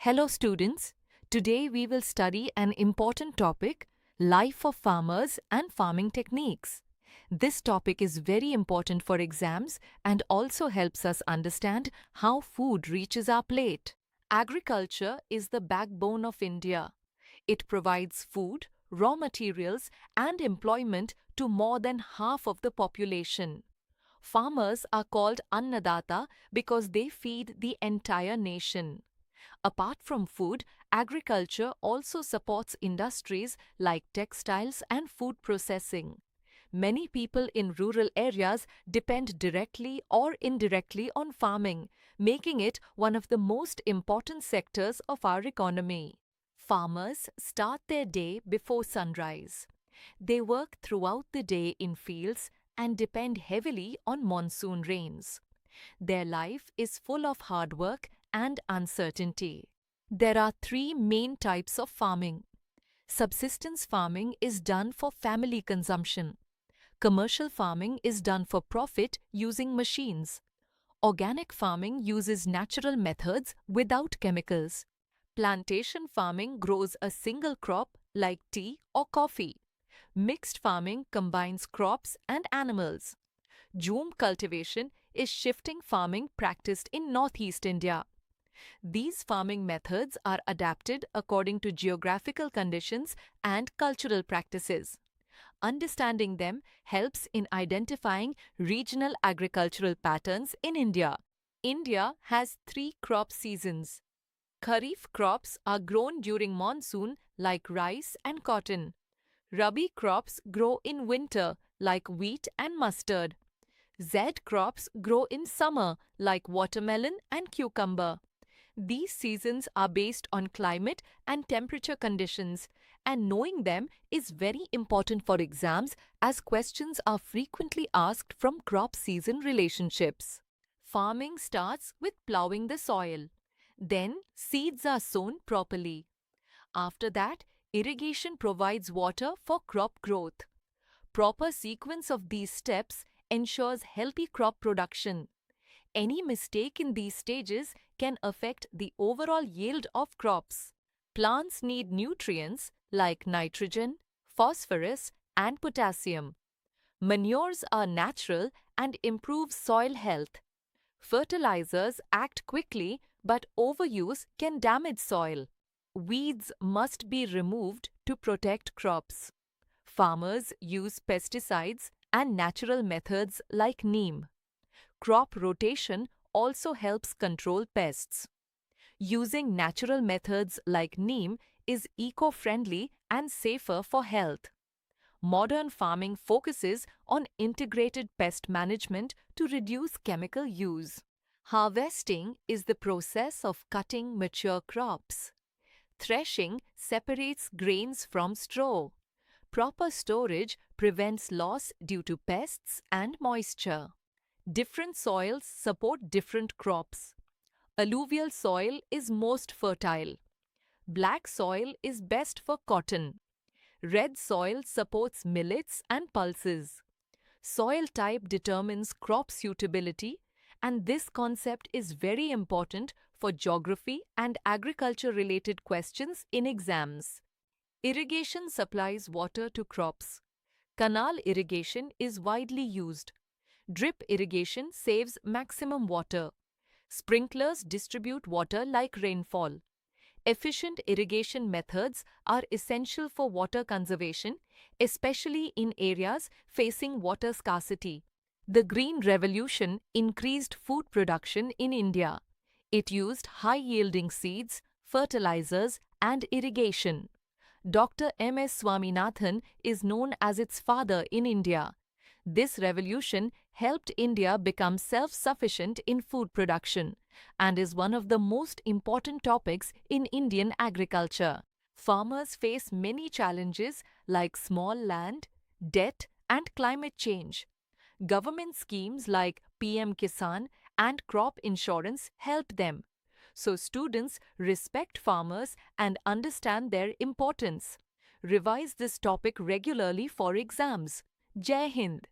Hello students, today we will study an important topic, life of farmers and farming techniques. This topic is very important for exams and also helps us understand how food reaches our plate. Agriculture is the backbone of India. It provides food, raw materials and employment to more than half of the population. Farmers are called Annadata because they feed the entire nation. Apart from food, agriculture also supports industries like textiles and food processing. Many people in rural areas depend directly or indirectly on farming, making it one of the most important sectors of our economy. Farmers start their day before sunrise. They work throughout the day in fields and depend heavily on monsoon rains. Their life is full of hard work and uncertainty. There are three main types of farming. Subsistence farming is done for family consumption. Commercial farming is done for profit using machines. Organic farming uses natural methods without chemicals. Plantation farming grows a single crop like tea or coffee. Mixed farming combines crops and animals. Jhum cultivation is shifting farming practiced in northeast India. These farming methods are adapted according to geographical conditions and cultural practices. Understanding them helps in identifying regional agricultural patterns in India. India has three crop seasons. Kharif crops are grown during monsoon like rice and cotton. Rabi crops grow in winter like wheat and mustard. Zaid crops grow in summer like watermelon and cucumber. These seasons are based on climate and temperature conditions, and knowing them is very important for exams as questions are frequently asked from crop season relationships. Farming starts with plowing the soil. Then seeds are sown properly. After that, irrigation provides water for crop growth. Proper sequence of these steps ensures healthy crop production. Any mistake in these stages can affect the overall yield of crops. Plants need nutrients like nitrogen, phosphorus, and potassium. Manures are natural and improve soil health. Fertilizers act quickly, but overuse can damage soil. Weeds must be removed to protect crops. Farmers use pesticides and natural methods like neem. Crop rotation also helps control pests. Using natural methods like neem is eco-friendly and safer for health. Modern farming focuses on integrated pest management to reduce chemical use. Harvesting is the process of cutting mature crops. Threshing separates grains from straw. Proper storage prevents loss due to pests and moisture. Different soils support different crops. Alluvial soil is most fertile. Black soil is best for cotton. Red soil supports millets and pulses. Soil type determines crop suitability, and this concept is very important for geography and agriculture-related questions in exams. Irrigation supplies water to crops. Canal irrigation is widely used. Drip irrigation saves maximum water. Sprinklers distribute water like rainfall. Efficient irrigation methods are essential for water conservation, especially in areas facing water scarcity. The Green Revolution increased food production in India. It used high-yielding seeds, fertilizers, and irrigation. Dr. M.S. Swaminathan is known as its father in India. This revolution helped India become self-sufficient in food production and is one of the most important topics in Indian agriculture. Farmers face many challenges like small land, debt, and climate change. Government schemes like PM Kisan and crop insurance help them. So students respect farmers and understand their importance. Revise this topic regularly for exams. Jai Hind!